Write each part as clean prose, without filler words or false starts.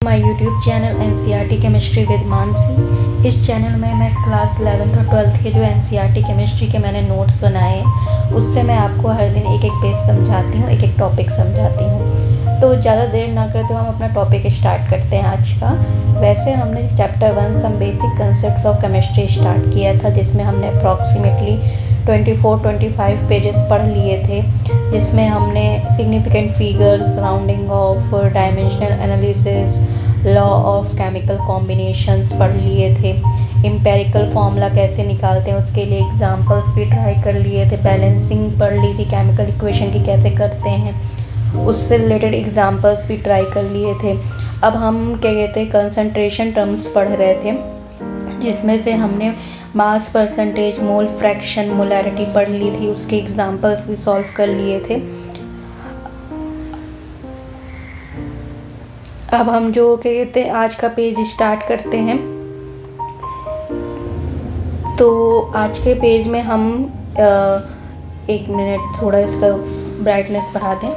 My YouTube channel NCERT chemistry with Mansi. इस channel में मैं क्लास 11th और 12th के जो एनसीईआरटी केमिस्ट्री के मैंने नोट्स बनाए हैं उससे मैं आपको हर दिन एक एक पेज समझाती हूँ, एक एक टॉपिक समझाती हूँ। तो ज़्यादा देर ना करते हुए हम अपना टॉपिक स्टार्ट करते हैं आज का। वैसे हमने chapter 1 some basic concepts of chemistry start किया था, जिसमें हमने अप्रॉक्सीमेटली 24-25 पेजेस पढ़ लिए थे, जिसमें हमने significant figure, surrounding of dimensional analysis, law of chemical combinations पढ़ लिए थे, एम्पेरिकल फार्मूला कैसे निकालते हैं उसके लिए एग्जांपल्स भी ट्राई कर लिए थे, बैलेंसिंग पढ़ ली थी, केमिकल इक्वेशन की कैसे करते हैं उससे रिलेटेड एग्जांपल्स भी ट्राई कर लिए थे। अब हम क्या कहते हैं कंसंट्रेशन टर्म्स पढ़ रहे थे, जिसमें से हमने mass percentage, mole fraction, molarity पढ़ ली थी, उसके एग्जांपल्स भी सॉल्व कर लिए थे। अब हम जो क्या कहते हैं आज का पेज स्टार्ट करते हैं। तो आज के पेज में हम एक मिनट थोड़ा इसका ब्राइटनेस बढ़ा दें।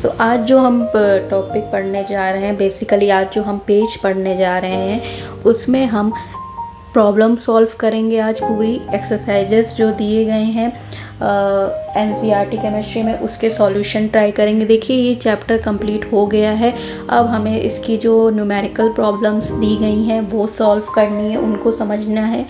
तो आज जो हम टॉपिक पढ़ने जा रहे हैं, बेसिकली आज जो हम पेज पढ़ने जा रहे हैं उसमें हम प्रॉब्लम सॉल्व करेंगे। आज पूरी एक्सरसाइजेस जो दिए गए हैं एनसीईआरटी केमिस्ट्री में उसके सॉल्यूशन ट्राई करेंगे। देखिए ये चैप्टर कंप्लीट हो गया है। अब हमें इसकी जो न्यूमेरिकल प्रॉब्लम्स दी गई हैं वो सॉल्व करनी है, उनको समझना है।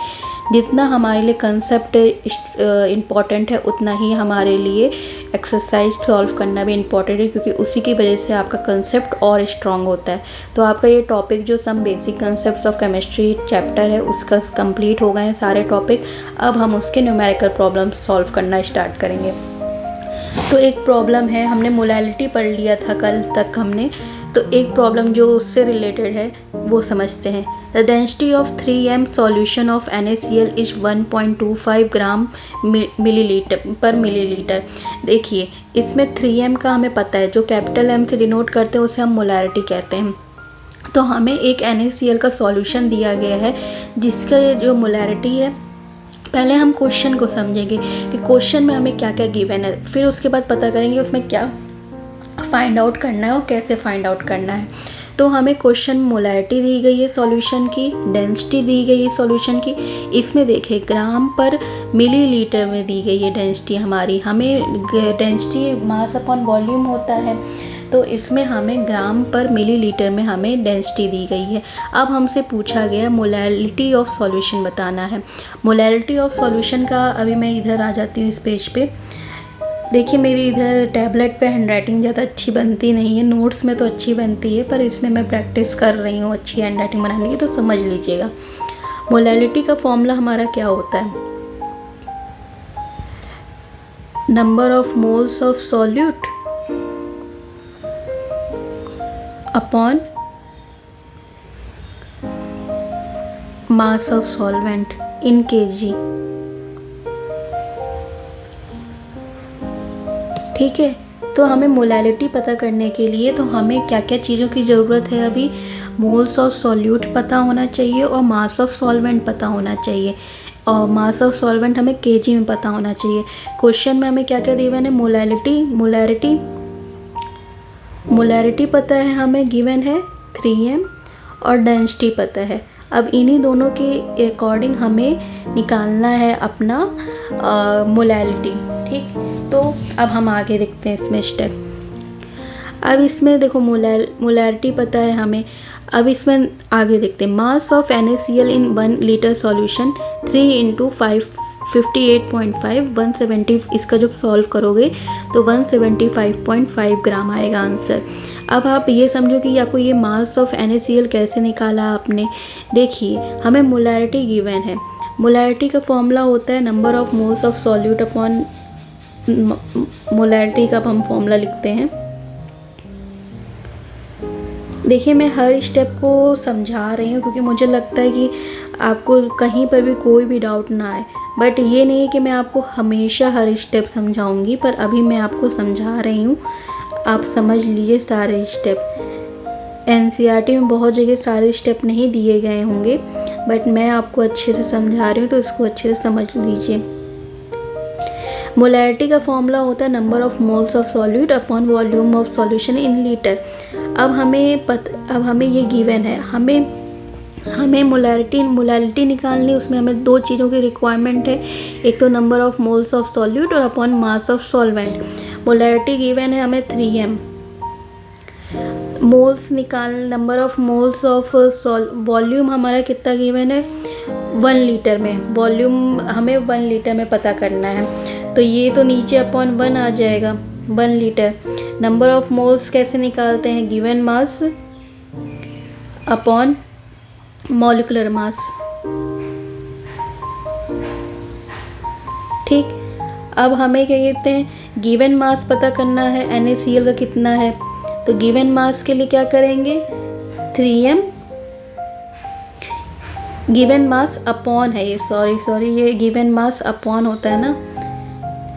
जितना हमारे लिए कंसेप्ट इम्पॉर्टेंट है उतना ही हमारे लिए एक्सरसाइज सॉल्व करना भी इम्पॉर्टेंट है, क्योंकि उसी की वजह से आपका कंसेप्ट और स्ट्रॉन्ग होता है। तो आपका ये टॉपिक जो some basic concepts of chemistry chapter है उसका कंप्लीट हो गए हैं सारे टॉपिक। अब हम उसके न्यूमेरिकल प्रॉब्लम्स सॉल्व करना स्टार्ट करेंगे। तो एक प्रॉब्लम है, हमने मोलैलिटी पढ़ लिया था कल तक हमने, तो एक प्रॉब्लम जो उससे रिलेटेड है वो समझते हैं। The density of 3m solution of NaCl is 1.25 ग्राम पर मिलीलीटर। देखिए इसमें 3m का हमें पता है, जो कैपिटल M से डिनोट करते हैं उसे हम मोलैरिटी कहते हैं। तो हमें एक NaCl का सॉल्यूशन दिया गया है जिसका जो मोलैरिटी है, पहले हम क्वेश्चन को समझेंगे कि क्वेश्चन में हमें क्या क्या गिवन है, फिर उसके बाद पता करेंगे उसमें क्या फाइंड आउट करना है और कैसे फाइंड आउट करना है। तो हमें क्वेश्चन मोलैरिटी दी गई है सॉल्यूशन की, डेंसिटी दी गई है सॉल्यूशन की। इसमें देखिए ग्राम पर मिलीलीटर में दी गई है डेंसिटी हमारी। हमें डेंसिटी मास अपॉन वॉल्यूम होता है, तो इसमें हमें ग्राम पर मिलीलीटर में हमें डेंसिटी दी गई है। अब हमसे पूछा गया मोलैरिटी ऑफ सॉल्यूशन बताना है। मोलैरिटी ऑफ सॉल्यूशन का अभी मैं इधर आ जाती हूँ इस पेज पे। देखिए मेरी इधर टैबलेट पे हैंडराइटिंग ज़्यादा अच्छी बनती नहीं है, नोट्स में तो अच्छी बनती है, पर इसमें मैं प्रैक्टिस कर रही हूँ अच्छी हैंडराइटिंग बनाने की, तो समझ लीजिएगा। मोलैलिटी का फॉर्मूला हमारा क्या होता है, number of moles of solute upon mass of solvent in kg। ठीक है, तो हमें मोलैलिटी पता करने के लिए तो हमें क्या क्या चीज़ों की ज़रूरत है। अभी मोल्स ऑफ सॉल्यूट पता होना चाहिए और मास ऑफ सॉल्वेंट पता होना चाहिए, और मास ऑफ सॉल्वेंट हमें kg में पता होना चाहिए। क्वेश्चन में हमें क्या क्या दिया है, मोलैरिटी पता है हमें, गिवन है 3m, और डेंसिटी पता है। अब इन्हीं दोनों के अकॉर्डिंग हमें निकालना है अपना मोलैलिटी। ठीक, तो अब हम आगे देखते हैं इसमें स्टेप। अब इसमें देखो मोलैरिटी पता है हमें, अब इसमें आगे देखते हैं। Mass of NaCl in 1 litre solution 3 × 5 58.5 170, इसका जब सॉल्व करोगे तो 175.5 ग्राम आएगा आंसर। अब आप ये समझो कि आपको ये मास ऑफ NaCl कैसे निकाला आपने। देखिए हमें मोलैरिटी गिवन है, मोलैरिटी का फॉर्मूला होता है number of moles of solute upon molarity का हम फॉर्मूला लिखते हैं। देखिए मैं हर स्टेप को समझा रही हूँ क्योंकि मुझे लगता है कि आपको कहीं पर भी कोई भी डाउट ना आए, बट ये नहीं है कि मैं आपको हमेशा हर स्टेप समझाऊंगी, पर अभी मैं आपको समझा रही हूँ, आप समझ लीजिए सारे स्टेप। एनसीईआरटी में बहुत जगह सारे स्टेप नहीं दिए गए होंगे, बट मैं आपको अच्छे से समझा रही हूँ तो इसको अच्छे से समझ लीजिए। मोलैरिटी का फॉर्मूला होता है number of moles of solute upon volume of solution in litre. अब हमें ये गिवन है, हमें मोलैरिटी निकालनी, उसमें हमें दो चीज़ों की रिक्वायरमेंट है, एक तो number of moles of solute और upon mass of solvent. Molarity given है हमें 3m, मोल्स निकाल number of moles of volume हमारा कितना गिवन है 1 लीटर में, वॉल्यूम हमें 1 लीटर में पता करना है, तो ये तो नीचे अपॉन 1 आ जाएगा 1 लीटर। नंबर ऑफ मोल्स कैसे निकालते हैं, given mass upon molecular mass. ठीक, अब हमें क्या कहते हैं, गिवन मास पता करना है NaCl का कितना है, तो गिवन मास के लिए क्या करेंगे 3m, गिवन मास अपॉन है ये, सॉरी ये गिवन मास अपॉन होता है ना,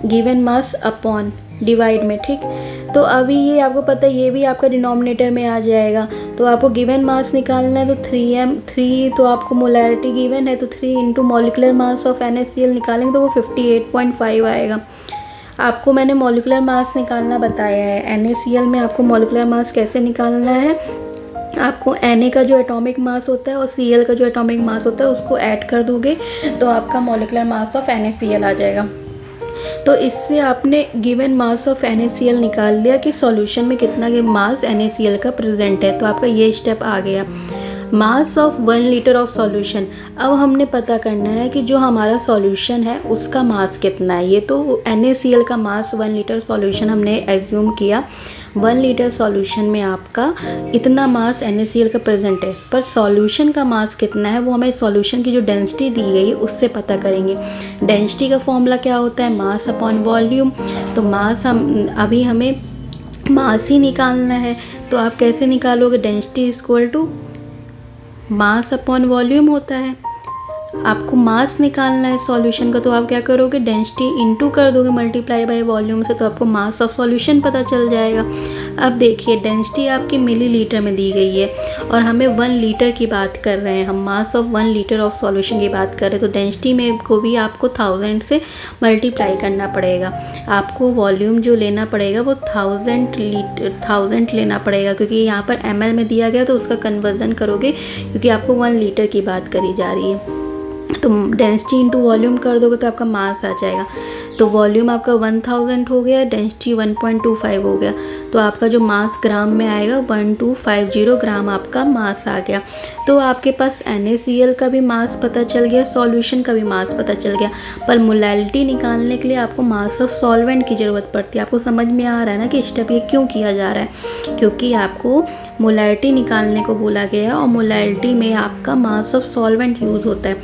गिवन मास अपॉन डिवाइड में। ठीक, तो अभी ये आपको पता है, ये भी आपका डिनोमिनेटर में आ जाएगा, तो आपको गिवन मास निकालना है, तो 3 तो आपको मोलैरिटी गिवन है, तो 3 into molecular mass of NaCl निकालेंगे तो वो 58.5 आएगा। आपको मैंने मॉलिकुलर मास निकालना बताया है, NaCl में आपको मॉलिकुलर मास कैसे निकालना है, आपको Na का जो एटॉमिक मास होता है और Cl का जो एटॉमिक मास होता है उसको ऐड कर दोगे तो आपका मॉलिकुलर मास ऑफ NaCl आ जाएगा। तो इससे आपने गिवन मास ऑफ NaCl निकाल लिया कि सॉल्यूशन में कितना मास NaCl का प्रेजेंट है, तो आपका ये स्टेप आ गया। Mass of 1 litre of solution, अब हमने पता करना है कि जो हमारा सॉल्यूशन है उसका मास कितना है। ये तो NaCl का मास 1 लीटर सॉल्यूशन हमने एज्यूम किया, 1 लीटर सॉल्यूशन में आपका इतना मास NaCl का प्रेजेंट है, पर सॉल्यूशन का मास कितना है वो हमें सॉल्यूशन की जो डेंसिटी दी गई है उससे पता करेंगे। डेंसिटी का फॉर्मूला क्या होता है, मास अपॉन वॉल्यूम। तो मास अभी हमें मास ही निकालना है, तो आप कैसे निकालोगे, density equal to mass upon volume होता है। आपको मास निकालना है सॉल्यूशन का, तो आप क्या करोगे, डेंसिटी इनटू कर दोगे मल्टीप्लाई बाय वॉल्यूम से, तो आपको मास ऑफ सॉल्यूशन पता चल जाएगा। अब देखिए डेंसिटी आपकी मिलीलीटर में दी गई है और हमें 1 लीटर की बात कर रहे हैं, हम mass of 1 litre of solution की बात कर रहे हैं, तो डेंसिटी में को भी आपको 1000 से मल्टीप्लाई करना पड़ेगा। आपको वॉल्यूम जो लेना पड़ेगा वो 1000 लेना पड़ेगा, क्योंकि यहाँ पर ml में दिया गया तो उसका कन्वर्जन करोगे, क्योंकि आपको 1 लीटर की बात करी जा रही है। तो डेंसिटी इंटू वॉल्यूम कर दोगे तो आपका मास आ जाएगा। तो वॉल्यूम आपका 1000 हो गया, डेंसिटी 1.25 हो गया, तो आपका जो मास ग्राम में आएगा 1250 ग्राम आपका मास आ गया। तो आपके पास NaCl का भी मास पता चल गया, सॉल्यूशन का भी मास पता चल गया, पर मोलैरिटी निकालने के लिए आपको मास ऑफ सॉल्वेंट की ज़रूरत पड़ती है। आपको समझ में आ रहा है ना कि स्टेप ये क्यों किया जा रहा है, क्योंकि आपको मोलैरिटी निकालने को बोला गया है और मोलैरिटी में आपका मास ऑफ सॉल्वेंट यूज़ होता है।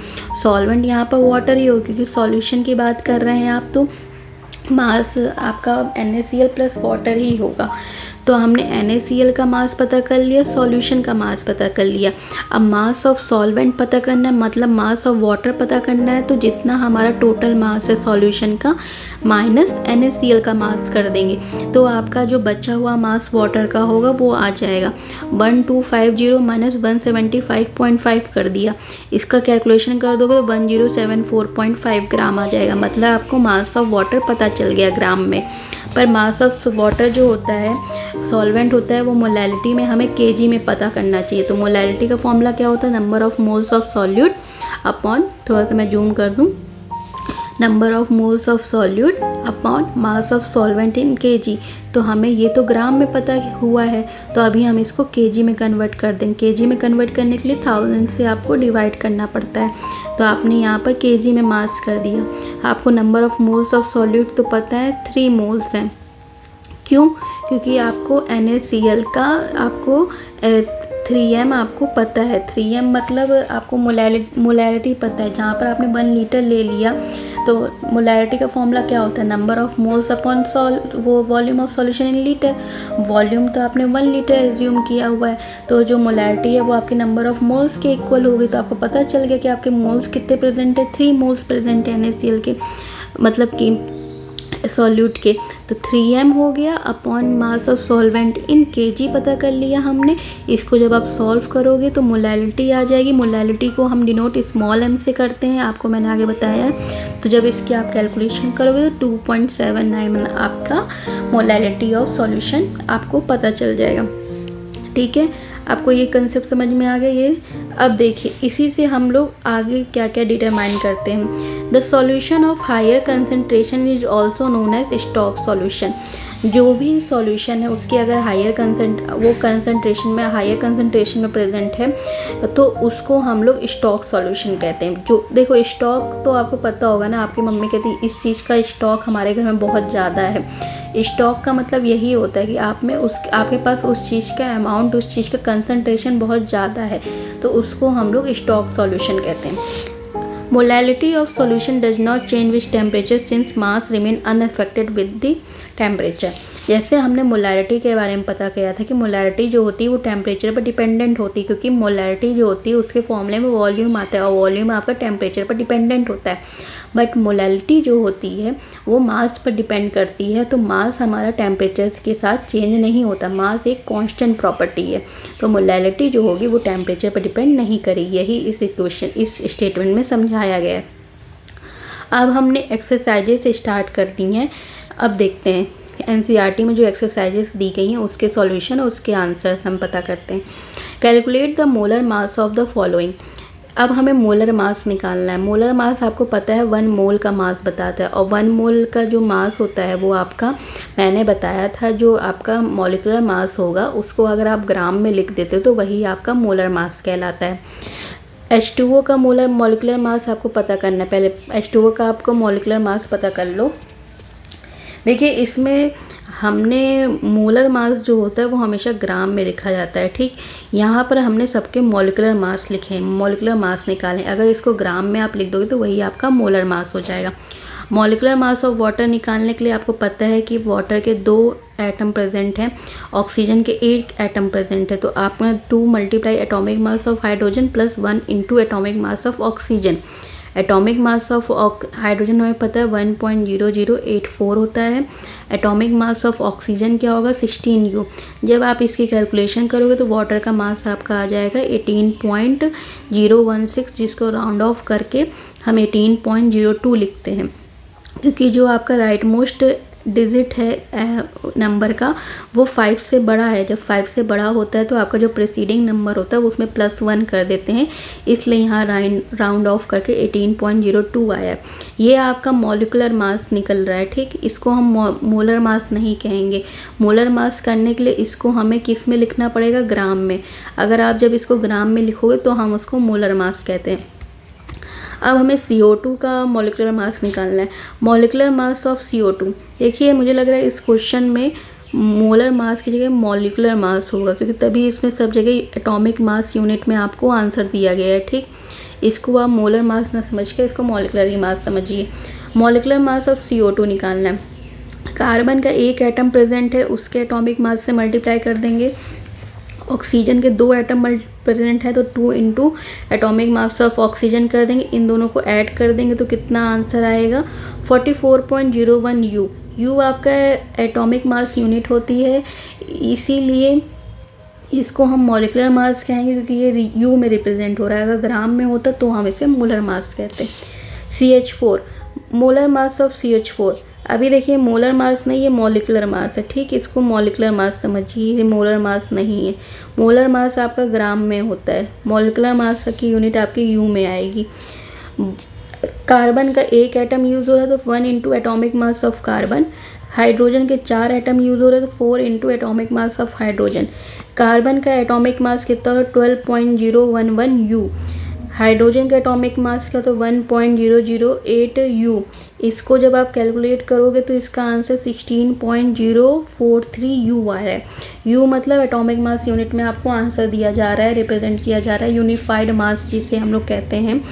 सॉल्वेंट यहाँ पर वाटर ही हो, क्योंकि सॉल्यूशन की बात कर रहे हैं आप, तो मास आपका NaCl प्लस वाटर ही होगा। तो हमने NaCl का मास पता कर लिया, सॉल्यूशन का मास पता कर लिया। अब मास ऑफ सॉल्वेंट पता करना है, मतलब मास ऑफ वाटर पता करना है, तो जितना हमारा टोटल मास है सॉल्यूशन का माइनस NaCl का मास कर देंगे, तो आपका जो बचा हुआ मास वाटर का होगा वो आ जाएगा 1250 माइनस 175.5 कर दिया, इसका कैलकुलेशन कर दोगे तो 1074.5 ग्राम आ जाएगा। मतलब आपको मास ऑफ वाटर पता चल गया ग्राम में। पर मास ऑफ वाटर जो होता है, सॉल्वेंट होता है, वो मोलैरिटी में हमें kg में पता करना चाहिए। तो मोलैरिटी का फॉर्मूला क्या होता है, number of moles of solute upon, थोड़ा सा मैं जूम कर दूँ, number of moles of solute upon mass of solvent in kg। तो हमें ये तो ग्राम में पता हुआ है, तो अभी हम इसको kg में कन्वर्ट कर देंगे। kg में कन्वर्ट करने के लिए 1000 से आपको डिवाइड करना पड़ता है, तो आपने यहाँ पर kg में मास कर दिया। आपको number of moles of solute तो पता है 3 मोल्स हैं। क्यों, क्योंकि आपको NaCl का आपको 3m आपको पता है। 3m मतलब आपको मोलैरिटी पता है। जहाँ पर आपने 1 लीटर ले लिया तो मोलैरिटी का फॉर्मूला क्या होता है, नंबर ऑफ मोल्स अपॉन वो volume of solution in litre. Volume तो आपने 1 लीटर एज्यूम किया हुआ है, तो जो मोलैरिटी है वो आपके नंबर ऑफ मोल्स के इक्वल होगी। तो आपको पता चल गया कि आपके मोल्स कितने प्रेजेंट है, 3 मोल्स प्रेजेंट है NaCl के। मतलब कि सॉल्यूट के, तो 3m हो गया upon mass of solvent in KG पता कर लिया हमने। इसको जब आप सॉल्व करोगे तो मोलैलिटी आ जाएगी। मोलैलिटी को हम डिनोट स्मॉल m से करते हैं, आपको मैंने आगे बताया है। तो जब इसकी आप कैलकुलेशन करोगे तो 2.79 आपका मोलैलिटी ऑफ सॉल्यूशन आपको पता चल जाएगा। ठीक है, आपको ये कंसेप्ट समझ में आ गया ये। अब देखिए इसी से हम लोग आगे क्या क्या डिटरमाइन करते हैं। The solution of higher concentration is also known as stock solution. जो भी सॉल्यूशन है उसकी अगर हायर कंसंट्रेशन में प्रेजेंट है तो उसको हम लोग स्टॉक सॉल्यूशन कहते हैं। जो देखो स्टॉक तो आपको पता होगा ना, आपकी मम्मी कहती है इस चीज़ का स्टॉक हमारे घर में बहुत ज़्यादा है। स्टॉक का मतलब यही होता है कि आपके पास उस चीज़ का अमाउंट, उस चीज़ का कंसंट्रेशन बहुत ज़्यादा है, तो उसको हम लोग स्टॉक सॉल्यूशन कहते हैं। Molality of solution does not change with temperature since mass remain unaffected with the temperature। जैसे हमने मोलैरिटी के बारे में पता किया था कि मोलैरिटी जो होती है वो टेम्परेचर पर डिपेंडेंट होती है, क्योंकि मोलैरिटी जो होती है उसके फॉर्मूले में वॉल्यूम आता है और वॉल्यूम आपका टेम्परेचर पर डिपेंडेंट होता है। बट मोलैलिटी जो होती है वो मास पर डिपेंड करती है, तो मास हमारा टेम्परेचर के साथ चेंज नहीं होता, मास एक कांस्टेंट प्रॉपर्टी है। तो मोलैलिटी जो होगी वो टेम्परेचर पर डिपेंड नहीं करेगी, यही इस स्टेटमेंट में समझाया गया है। अब हमने एक्सरसाइजेस स्टार्ट कर दी हैं। अब देखते हैं एनसीईआरटी में जो एक्सरसाइजेस दी गई हैं उसके सॉल्यूशन और उसके आंसर्स हम पता करते हैं। Calculate the molar mass of the following. अब हमें मोलर मास निकालना है। मोलर मास आपको पता है 1 मोल का मास बताता है, और 1 मोल का जो मास होता है वो आपका, मैंने बताया था जो आपका मॉलिक्यूलर मास होगा उसको अगर आप ग्राम में लिख देते हो तो वही आपका मोलर मास कहलाता है। H2O का मॉलिक्यूलर मास आपको पता करना है। पहले H2O का आपको मॉलिक्यूलर मास पता कर लो। देखिए इसमें हमने मोलर मास जो होता है वो हमेशा ग्राम में लिखा जाता है। ठीक, यहाँ पर हमने सबके मॉलिक्यूलर मास लिखे हैं, मॉलिक्यूलर मास निकालें। अगर इसको ग्राम में आप लिख दोगे तो वही आपका मोलर मास हो जाएगा। मॉलिक्यूलर मास ऑफ वाटर निकालने के लिए आपको पता है कि वाटर के 2 एटम प्रेजेंट हैं, ऑक्सीजन के 8 एटम प्रेजेंट है, तो आपका 2 multiply atomic mass of hydrogen plus 1 into atomic mass of oxygen. Atomic mass of hydrogen हमें पता है 1.0084 होता है। एटॉमिक मास ऑफ ऑक्सीजन क्या होगा 16U। जब आप इसकी कैलकुलेशन करोगे तो वाटर का मास आपका आ जाएगा 18.016, जिसको राउंड ऑफ करके हम 18.02 लिखते हैं, क्योंकि जो आपका राइट मोस्ट डिजिट है नंबर का वो 5 से बड़ा है। जब 5 से बड़ा होता है तो आपका जो प्रीसीडिंग नंबर होता है उसमें +1 कर देते हैं, इसलिए यहाँ राउंड ऑफ करके 18.02 आया। ये आपका मॉलिक्यूलर मास निकल रहा है। ठीक, इसको हम मोलर मास नहीं कहेंगे। मोलर मास करने के लिए इसको हमें किस में लिखना पड़ेगा, ग्राम में। अगर आप जब इसको ग्राम में लिखोगे तो हम उसको मोलर मास कहते हैं। अब हमें CO2 का मॉलिक्यूलर मास निकालना है। मॉलिक्यूलर मास ऑफ CO2, देखिए मुझे लग रहा है इस क्वेश्चन में मोलर मास की जगह मॉलिक्यूलर मास होगा, क्योंकि तभी इसमें सब जगह एटॉमिक मास यूनिट में आपको आंसर दिया गया है। ठीक, इसको आप मोलर मास ना समझ के इसको मॉलिक्यूलर ही मास समझिए। मॉलिक्यूलर मास ऑफ CO2 निकालना है। कार्बन का 1 एटम प्रेजेंट है, उसके एटॉमिक मास से मल्टीप्लाई कर देंगे। ऑक्सीजन के 2 एटम प्रेजेंट है तो 2 into atomic mass of oxygen कर देंगे, इन दोनों को ऐड कर देंगे तो कितना आंसर आएगा 44.01 U। U आपका एटॉमिक मास यूनिट होती है, इसीलिए इसको हम मॉलिक्यूलर मास कहेंगे, क्योंकि ये U में रिप्रेजेंट हो रहा है। अगर ग्राम में होता तो हम इसे मोलर मास कहते हैं। CH4, molar mass of CH4। अभी देखिए मोलर मास नहीं, ये मॉलिक्यूलर मास है। ठीक, इसको मॉलिक्यूलर मास समझिए, ये मोलर मास नहीं है। मोलर मास आपका ग्राम में होता है, मॉलिक्यूलर मास की यूनिट आपकी U में आएगी। कार्बन का 1 एटम यूज़ हो रहा है तो 1 into atomic mass of carbon. Hydrogen के 4 एटम यूज़ हो रहे हैं तो 4 into atomic mass of hydrogen. Carbon का एटॉमिक मास कितना हो 12.011 U। हाइड्रोजन का एटॉमिक मास का तो 1.008 U। इसको जब आप कैलकुलेट करोगे तो इसका आंसर 16.043 U आ रहा है। U मतलब एटॉमिक मास यूनिट में आपको आंसर दिया जा रहा है, रिप्रेजेंट किया जा रहा है। यूनिफाइड मास जिसे हम लोग कहते हैं,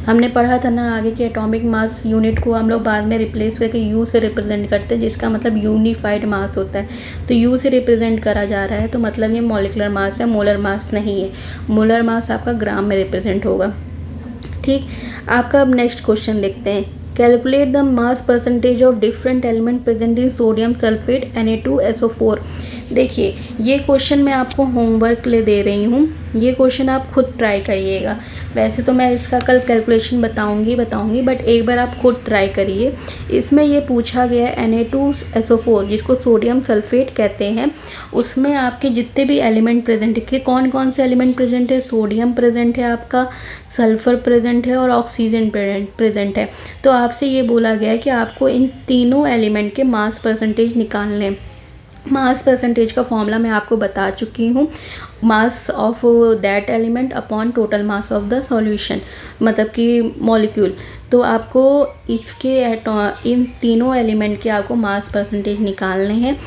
हमने पढ़ा था ना आगे कि एटॉमिक मास यूनिट को हम लोग बाद में रिप्लेस करके U से रिप्रेजेंट करते हैं, जिसका मतलब यूनिफाइड मास होता है। तो U से रिप्रेजेंट करा जा रहा है, तो मतलब ये मॉलिक्यूलर मास है, मोलर मास नहीं है। मोलर मास आपका ग्राम में रिप्रेजेंट होगा। ठीक, आपका अब नेक्स्ट क्वेश्चन देखते हैं। Calculate the mass percentage of different element present in sodium sulphate Na2SO4। देखिए ये क्वेश्चन मैं आपको होमवर्क ले दे रही हूँ, ये क्वेश्चन आप खुद ट्राई करिएगा। वैसे तो मैं इसका कल कैलकुलेशन बताऊंगी बट एक बार आप खुद ट्राई करिए। इसमें ये पूछा गया है Na2SO4 जिसको सोडियम सल्फेट कहते हैं, उसमें आपके जितने भी एलिमेंट प्रेजेंट है, कौन कौन से एलिमेंट प्रेजेंट है, सोडियम प्रेजेंट है आपका, सल्फ़र प्रेजेंट है और ऑक्सीजन प्रेजेंट है। तो आपसे ये बोला गया है कि आपको इन तीनों एलिमेंट के मास परसेंटेज निकालने हैं। मास परसेंटेज का फॉर्मूला मैं आपको बता चुकी हूँ, mass of that element upon total mass of the solution, मतलब कि मॉलिक्यूल। तो आपको इसके इन तीनों एलिमेंट के आपको मास परसेंटेज निकालने हैं।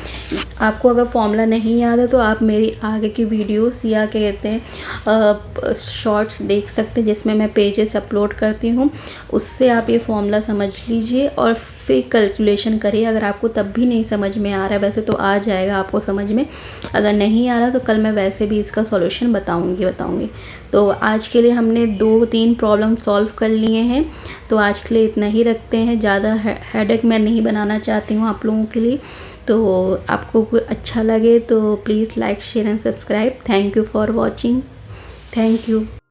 आपको अगर फॉर्मूला नहीं याद है तो आप मेरी आगे की वीडियोस या क्या कहते हैं शॉर्ट्स देख सकते हैं जिसमें मैं पेजेस अपलोड करती हूँ, उससे आप ये फॉर्मूला समझ लीजिए और फिर कैलकुलेशन करिए। अगर आपको तब भी नहीं समझ में आ रहा है, वैसे तो आ जाएगा आपको समझ में, अगर नहीं आ रहा तो कल मैं वैसे भी इसका सॉल्यूशन बताऊंगी। तो आज के लिए हमने 2-3 प्रॉब्लम सॉल्व कर लिए हैं, तो आज के लिए इतना ही रखते हैं। ज़्यादा हेडेक मैं नहीं बनाना चाहती हूँ आप लोगों के लिए। तो आपको अच्छा लगे तो please like share and subscribe. Thank you for watching. Thank you.